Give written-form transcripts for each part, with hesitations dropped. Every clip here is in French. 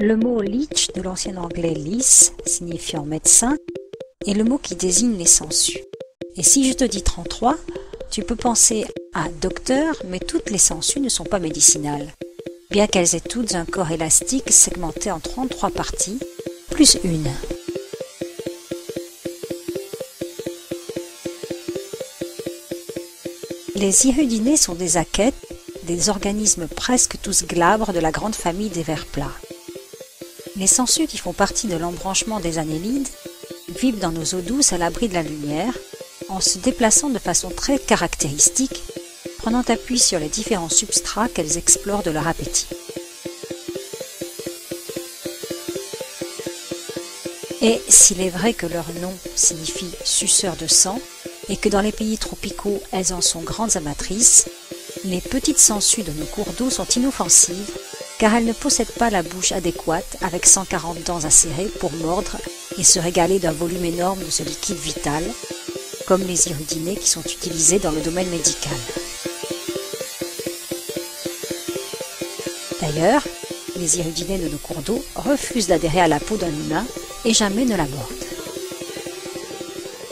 Le mot leech, de l'ancien anglais lis, signifiant médecin, est le mot qui désigne les sangsues. Et si je te dis 33, tu peux penser à docteur, mais toutes les sangsues ne sont pas médicinales, bien qu'elles aient toutes un corps élastique segmenté en 33 parties, plus une. Les hirudinés sont des akètes, des organismes presque tous glabres de la grande famille des vers plats. Les sangsues qui font partie de l'embranchement des annélides vivent dans nos eaux douces à l'abri de la lumière, en se déplaçant de façon très caractéristique, prenant appui sur les différents substrats qu'elles explorent de leur appétit. Et s'il est vrai que leur nom signifie « suceur de sang » et que dans les pays tropicaux elles en sont grandes amatrices, les petites sangsues de nos cours d'eau sont inoffensives car elles ne possèdent pas la bouche adéquate avec 140 dents acérées pour mordre et se régaler d'un volume énorme de ce liquide vital, comme les hirudinés qui sont utilisés dans le domaine médical. D'ailleurs, les hirudinés de nos cours d'eau refusent d'adhérer à la peau d'un humain et jamais ne la mordent.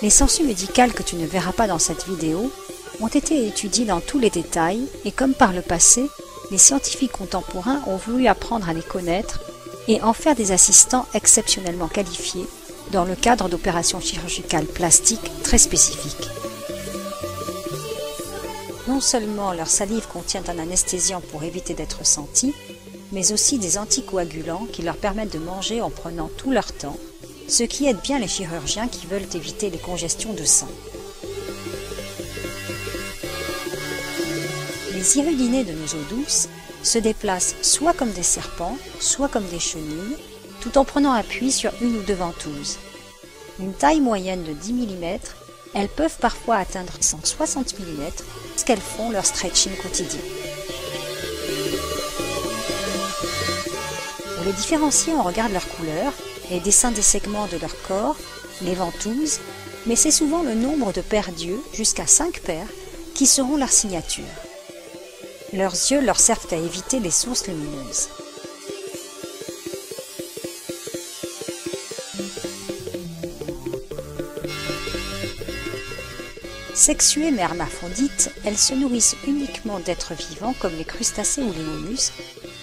Les sangsues médicales que tu ne verras pas dans cette vidéo ont été étudiées dans tous les détails et comme par le passé, les scientifiques contemporains ont voulu apprendre à les connaître et en faire des assistants exceptionnellement qualifiés dans le cadre d'opérations chirurgicales plastiques très spécifiques. Non seulement leur salive contient un anesthésiant pour éviter d'être sentis, mais aussi des anticoagulants qui leur permettent de manger en prenant tout leur temps, ce qui aide bien les chirurgiens qui veulent éviter les congestions de sang. Les hirudinés de nos eaux douces se déplacent soit comme des serpents, soit comme des chenilles, tout en prenant appui sur une ou deux ventouses. Une taille moyenne de 10 mm, elles peuvent parfois atteindre 160 mm lorsqu'elles font leur stretching quotidien. Pour les différencier, on regarde leur couleur, les dessins des segments de leur corps, les ventouses, mais c'est souvent le nombre de paires d'yeux, jusqu'à 5 paires, qui seront leur signature. Leurs yeux leur servent à éviter les sources lumineuses. Sexuées mais hermaphrodites, elles se nourrissent uniquement d'êtres vivants comme les crustacés ou les mollusques,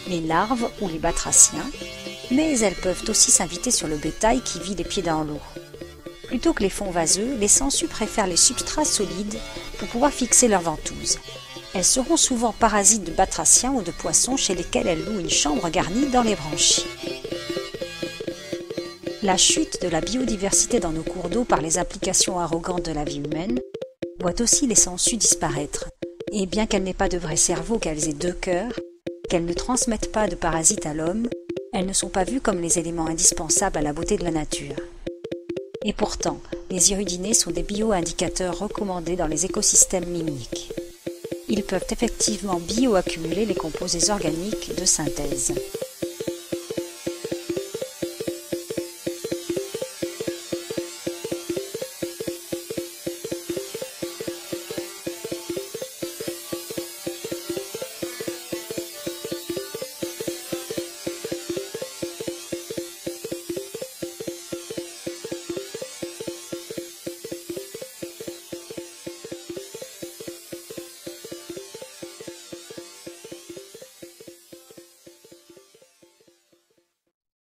les larves ou les batraciens, mais elles peuvent aussi s'inviter sur le bétail qui vit les pieds dans l'eau. Plutôt que les fonds vaseux, les sangsues préfèrent les substrats solides pour pouvoir fixer leurs ventouses. Elles seront souvent parasites de batraciens ou de poissons chez lesquels elles louent une chambre garnie dans les branchies. La chute de la biodiversité dans nos cours d'eau par les implications arrogantes de la vie humaine voit aussi les sangsues disparaître, et bien qu'elles n'aient pas de vrai cerveau, qu'elles aient 2 cœurs, qu'elles ne transmettent pas de parasites à l'homme, elles ne sont pas vues comme les éléments indispensables à la beauté de la nature. Et pourtant, les hirudinés sont des bioindicateurs recommandés dans les écosystèmes miniques. Ils peuvent effectivement bioaccumuler les composés organiques de synthèse.